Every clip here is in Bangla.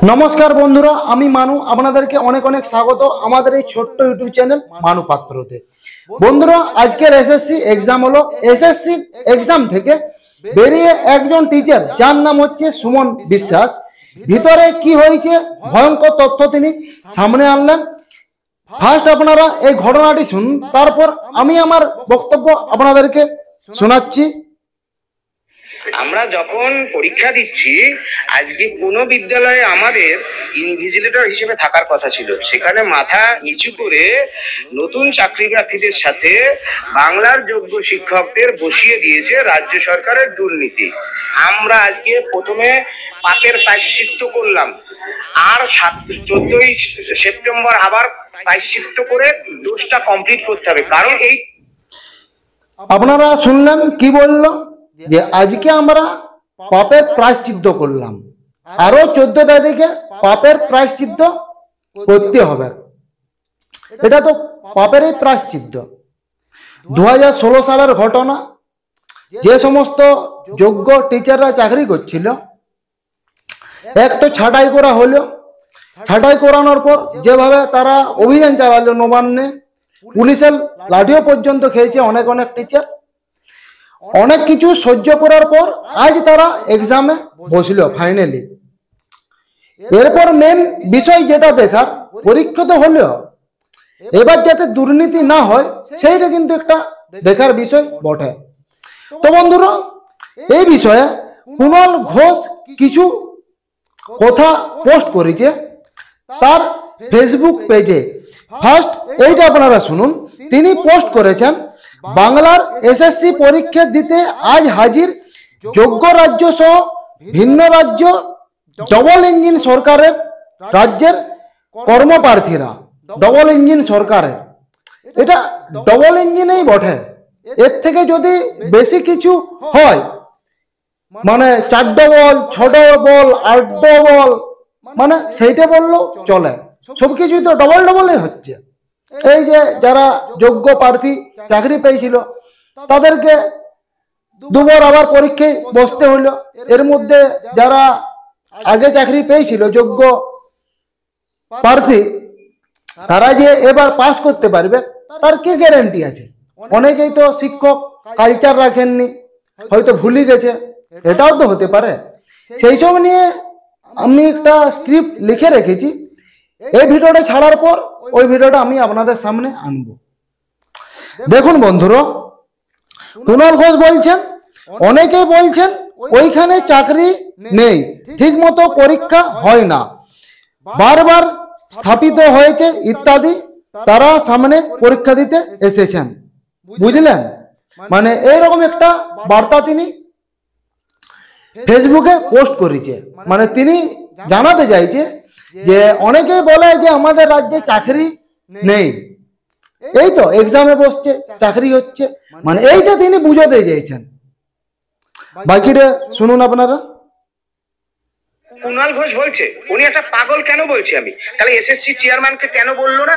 नमस्कार बंधुरा आमी मानु आपनादेरके अनेक अनेक स्वागत आमादेर এই ছোট্ট ইউটিউব চ্যানেল মানু পাত্রতে। বন্ধুরা আজকের এসএসসি এক্সাম হলো। এসএসসি এক্সাম থেকে বেরিয়ে একজন টিচার যার নাম হচ্ছে সুমন বিশ্বাস, ভিতরে কি হয়েছে ভয়ঙ্কর তথ্য তিনি সামনে আনলেন। ফার্স্ট আপনারা এই ঘটনাটি শুনুন, তারপর আমি আমার বক্তব্য আপনাদেরকে শোনাচ্ছি। আমরা যখন পরীক্ষা দিচ্ছি, আজকে কোন বিদ্যালয়ে আমাদের ইনভিজিলেটর হিসেবে থাকার কথা ছিল, সেখানে মাথা নিচু করে নতুন চাকরি প্রার্থীদের সাথে বাংলার যোগ্য শিক্ষকদের বসিয়ে দিয়েছে রাজ্য সরকারের দুর্নীতি। আমরা আজকে প্রথমে পাপের প্রায়শ্চিত্ত করলাম, আর 14ই সেপ্টেম্বর আবার প্রায়শ্চিত্ত করে ডোজটা কমপ্লিট করতে হবে। কারণ এই আপনারা শুনলেন কি বললো, যে আজকে আমরা পাপের প্রায়শ্চিত্ত করলাম, আরো 14 তারিখে পাপের প্রায়শ্চিত্ত করতে হবে। এটা তো পাপেরই প্রায়শ্চিত্ত। 2016 সালের ঘটনা, যে সমস্ত যোগ্য টিচাররা চাকরি করছিল, এক তো ছাঁটাই করা হলো। ছাঁটাই করানোর পর যেভাবে তারা অভিযান চালালো নবান্নে, পুলিশের লাঠিও পর্যন্ত খেয়েছে অনেক অনেক টিচার। অনেক কিছু সহ্য করার পর আজ তারা এক্সামে বসল ফাইনালি। এরপর মেন বিষয় যেটা দেখার, পরীক্ষা তো হলো, এবার যাতে দুর্নীতি না হয় সেইটা কিন্তু একটা দেখার বিষয় বটে। তো বন্ধুরা, এই বিষয়ে কুণাল ঘোষ কিছু কথা পোস্ট করেছে তার ফেসবুক পেজে। ফার্স্ট এইটা আপনারা শুনুন। তিনি পোস্ট করেছেন, বাংলার এসএসসি পরীক্ষা দিতে আজ হাজির যোগ্য রাজ্য সহ ভিন্ন রাজ্য ডবল ইঞ্জিন সরকারের রাজ্যের কর্মপ্রার্থীরা। ডবল ইঞ্জিন সরকারের, এটা ডবল ইঞ্জিনেই বটে। এর থেকে যদি বেশি কিছু হয়, মানে 4 ডবল 6 ডবল 8 ডবল, মানে সেইটা বললেও চলে। সবকিছুই তো ডবল ডবলই হচ্ছে। এই যে যারা যোগ্য প্রার্থী চাকরি পেয়েছিল, তাদেরকে দুবার আবার পরীক্ষায় বসতে হলো। এর মধ্যে যারা আগে চাকরি পেয়েছিল যোগ্য প্রার্থী, তারা যে এবার পাস করতে পারবে তার কি গ্যারান্টি আছে? অনেকেই তো শিক্ষক কালচার রাখেননি, হয়তো ভুলে গেছে, এটাও তো হতে পারে। সেই সব নিয়ে আমি একটা স্ক্রিপ্ট লিখে রেখেছি। এই ভিডিওটা ছাড়ার পর ওই ভিডিওটা আমি আপনাদের সামনে আনব। দেখুন বন্ধুরা, কুণাল ঘোষ বলছেন, অনেকেই বলছেন ওইখানে চাকরি নেই, ঠিক মতো পরীক্ষা হয় না, বারবার স্থাপিত হয়েছে ইত্যাদি, তারা সামনে পরীক্ষা দিতে এসেছেন। বুঝলেন? মানে এইরকম একটা বার্তা তিনি ফেসবুকে পোস্ট করেছে। মানে তিনি জানাতে চাইছে যে অনেকেই বলে যে আমাদের রাজ্যে চাকরি নেই, এই তো এক্সামে বসছে চাকরি হচ্ছে, মানে এইটা তিনি বুঝাতে চাইছেন। বাকিটা শুনুন আপনারা। কুণাল ঘোষ বলছে, উনি একটা পাগল কেন বলছি আমি, তাহলে এসএসসি চেয়ারম্যানকে কেন বললো না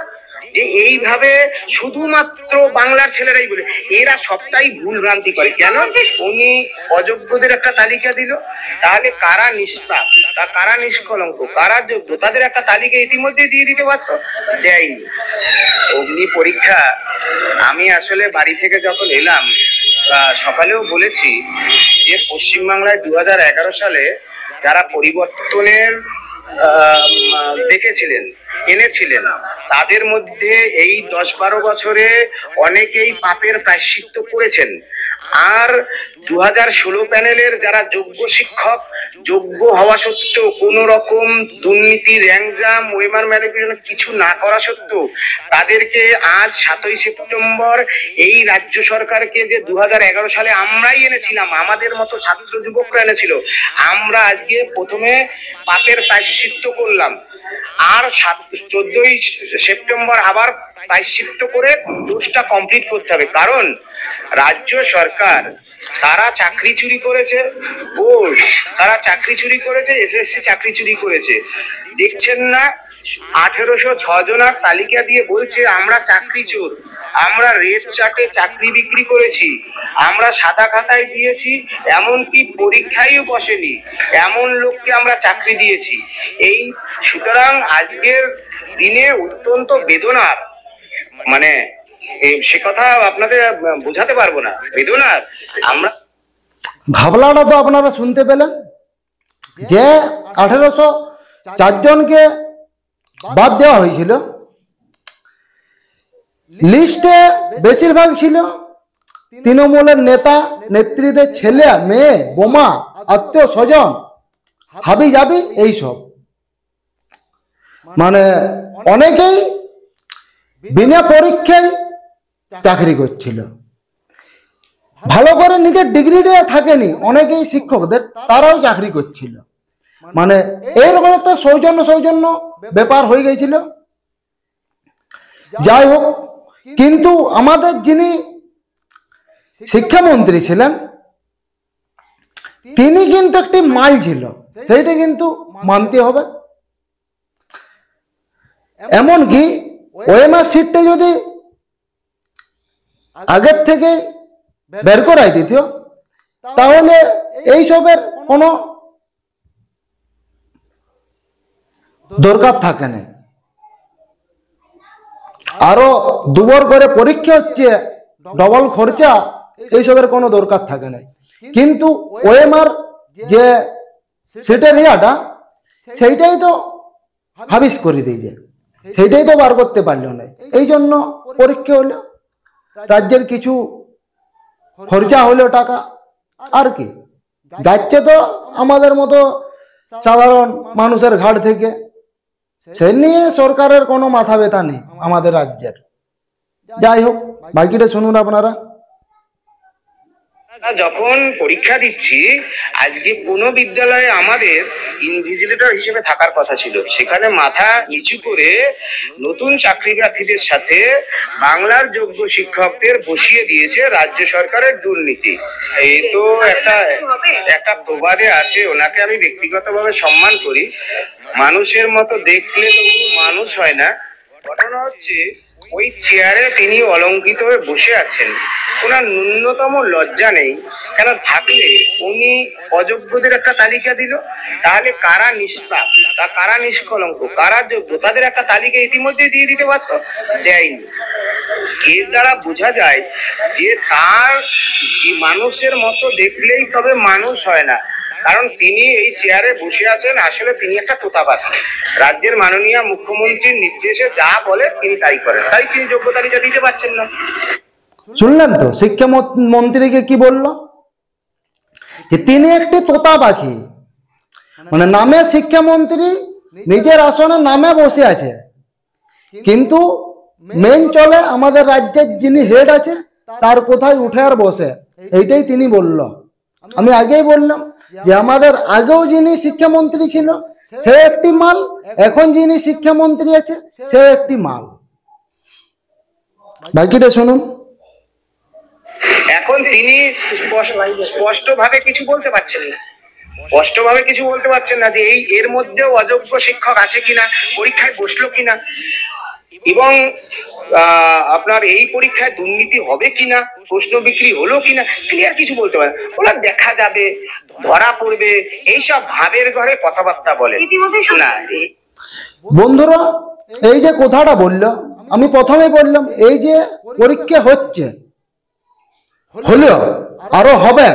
যে এইভাবে শুধুমাত্র বাংলার ছেলেরাই বলে? এরা সবটাই ভুল ভ্রান্তি করে। কেন? উনি অযোগ্যদের একটা তালিকা দিল, তাহলে কারা নিষ্পাপ, কারা নিষ্কলঙ্ক, কারা যোগ্য, তাদের একটা তালিকা ইতিমধ্যে দিয়ে দিতে পারতো, দেয়নি। অগ্নি পরীক্ষা, আমি আসলে বাড়ি থেকে যখন এলাম, সকালেও বলেছি যে পশ্চিমবাংলায় 2011 সালে যারা পরিবর্তনের দেখেছিলেন, এনেছিলেন, তাদের মধ্যে এই 10-12 বছরে অনেকেই পাপের প্রায়শ্চিত্ত করেছেন। আর 2016 প্যানেলের যারা যোগ্য শিক্ষক, যোগ্য হওয়া সত্ত্বেও কোন রকম দুর্নীতি, র্যাংজাম, ওয়েমার ম্যানিপুলেশন কিছু না করা সত্ত্বেও তাদেরকে আজ 7ই সেপ্টেম্বর এই রাজ্য সরকারকে, যে 2011 সালে আমরাই এনেছিলাম, আমাদের মতো ছাত্র যুবকরা এনেছিল, আমরা আজকে প্রথমে পাপের প্রায়শ্চিত্ত করলাম, আর 14ই সেপ্টেম্বর আবার প্রায়শ্চিত্ত করে ডোজটা কমপ্লিট করতে হবে। কারণ রাজ্য সরকার, তারা চাকরি চুরি করেছে, বোর্ড তারা চাকরি চুরি করেছে, এসএসসি চাকরি চুরি করেছে। দেখছেন না 1806 জনার তালিকা দিয়ে বলছে আমরা চাকরি চোর, আমরা রেড চার্টে চাকরি বিক্রি করেছি, আমরা সাদা খাতায় দিয়েছি, এমনকি পরীক্ষায়ও বসেনি এমন লোককে আমরা চাকরি দিয়েছি। এই সুতরাং আজকের দিনে অত্যন্ত বেদনার, মানে সে কথা আপনাদের বোঝাতে পারবো না, বেদনার। আমরা ঘাবলাটা তো আপনারা শুনতে পেলেন যে 1804 জনকে বাদ দেওয়া হয়েছিল। লিস্টে বেশিরভাগ ছিল তৃণমূলের নেতা নেত্রীদের ছেলে মেয়ে, বোমা, আত্মীয় স্বজন, হাবি জাবি, এইসব। মানে অনেকেই বিনা পরীক্ষায় চাকরি করছিল, ভালো করে নিজের ডিগ্রিটা থাকেনি, অনেকেই শিক্ষকদের তারাও চাকরি করছিল। মানে এইরকম একটা সৌজন্য ব্যাপার হয়ে গেছিল। যাই হোক, কিন্তু আমাদের যিনি শিক্ষামন্ত্রী ছিলেন তিনি কিন্তু একটি মাল ছিল, সেইটা কিন্তু মানতে হবে। এমনকি ওএমআর সিটটা যদি আগের থেকে বের করাই দিত তাহলে এইসবের কোনো দরকার থাকে না। আরো দুবার করে পরীক্ষা হচ্ছে, ডবল খরচা, এইসবের কোনো দরকার থাকে না। কিন্তু ওএমআর যে সেটেরিয়াটা সেইটাই তো হাবিস করে দিয়েছে, সেইটাই তো বার করতে পারল না। এই জন্য পরীক্ষা হলো, রাজ্যের কিছু খরচা হলো টাকা, আর কি যাচ্ছে তো আমাদের মতো সাধারণ মানুষের ঘাট থেকে। সে নিয়ে সরকারের কোনো মাথা ব্যথা নেই আমাদের রাজ্যের। যাই হোক, বাকিটা শুনুন আপনারা। যখন পরীক্ষা দিচ্ছি, আজকে কোনো বিদ্যালয়ে আমাদের ইনভিজিলেটর হিসেবে থাকার কথা ছিল, সেখানে মাথা নিচু করে নতুন চাকরি প্রার্থীদের সাথে বাংলার যোগ্য শিক্ষকদের বসিয়ে দিয়েছে রাজ্য সরকারের দুর্নীতি। এই তো একটা প্রবাদে আছে, ওনাকে আমি ব্যক্তিগতভাবে সম্মান করি, মানুষের মতো দেখলে তো মানুষ হয় না। ঘটনা হচ্ছে ওই চেয়ারে তিনি অলঙ্কৃত হয়ে বসে আছেন, ওনার ন্যূনতম লজ্জা নেই। কেন থাকলে উনি অযোগ্যদের একটা তালিকা দিল, তাহলে কারা নিষ্পাপ, কারা নিষ্কলঙ্ক, কারা যোগ্য, তাদের একটা তালিকা ইতিমধ্যে দিয়ে দিতে পারত, দেয়নি। এর দ্বারা বোঝা যায় যে তার মানুষের মতো দেখলেই তবে মানুষ হয় না, কারণ তিনি এই চেয়ারে বসে আছেন, আসলে তিনি একটা তোতাপাখি। রাজ্যের মাননীয় মুখ্যমন্ত্রীর নির্দেশে যা বলে তিনি তাই করেন, তাই তিনি যোগ্য তালিকা দিতে পারছেন না। শুনলেন তো শিক্ষামন্ত্রীকে কি বলল, যে তিনি একটি তোতা পাখি। মানে নামে শিক্ষামন্ত্রী, নিজের আসনে নামে বসে আছে, কিন্তু মেন চলে আমাদের রাজ্যের যিনি হেড আছে তার কোথায় উঠে আর বসে, এইটাই তিনি বলল। আমি আগেই বললাম যে আমাদের আগেও যিনি শিক্ষামন্ত্রী ছিল সে একটি মাল, এখন যিনি শিক্ষামন্ত্রী আছে সে একটি মাল। বাকিটা শুনুন। এখন তিনি স্পষ্টভাবে কিছু বলতে পারছেন না, যে এই এর মধ্যেও অযোগ্য শিক্ষক আছে কিনা, পরীক্ষায় বসলো কিনা, এবং আপনার এই পরীক্ষায় দুর্নীতি হবে কিনা, প্রশ্ন বিক্রি হলো কিনা, ক্লিয়ার কিছু বলতে পারে। ওরা দেখা যাবে, ধরা পড়বে, এইসব ভাবের ঘরে কথাবার্তা বলে না। বন্ধুরা, এই যে কথাটা বললো, আমি প্রথমে বললাম এই যে পরীক্ষা হচ্ছে, হলো আরো হবে,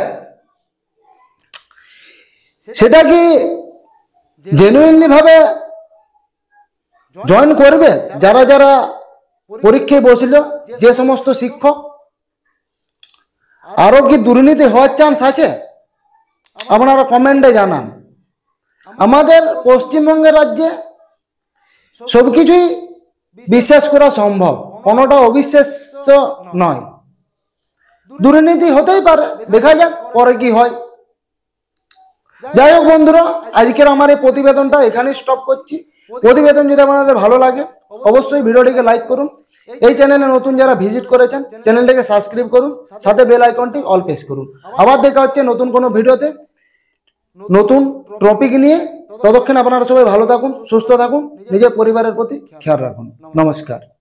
সেটা কি জেনুইনলি ভাবে জয়েন করবে যারা যারা পরীক্ষায় বসল, যে সমস্ত শিক্ষক? আরো কি দুর্নীতি হওয়ার চান্স আছে? আপনারা কমেন্টে জানান। আমাদের পশ্চিমবঙ্গের রাজ্যে সবকিছুই বিশ্বাস করা সম্ভব, কোনোটা অবিশ্বাস্য নয়। দুর্নীতি হতেই পারে, দেখা যাক পরে কি হয়। যাই হোক বন্ধুরা, আজকের আমার এই প্রতিবেদনটা এখানেই স্টপ করছি। প্রতিবেদন যদি আপনাদের ভালো লাগে অবশ্যই ভিডিওটিকে লাইক করুন। এই চ্যানেলে নতুন যারা ভিজিট করেছেন চ্যানেলটিকে সাবস্ক্রাইব করুন, সাথে বেল আইকনটি অল প্রেস করুন। আবার দেখা হচ্ছে নতুন কোনো ভিডিওতে নতুন টপিক নিয়ে। ততক্ষণ আপনারা সবাই ভালো থাকুন, সুস্থ থাকুন, নিজের পরিবারের প্রতি খেয়াল রাখুন। নমস্কার।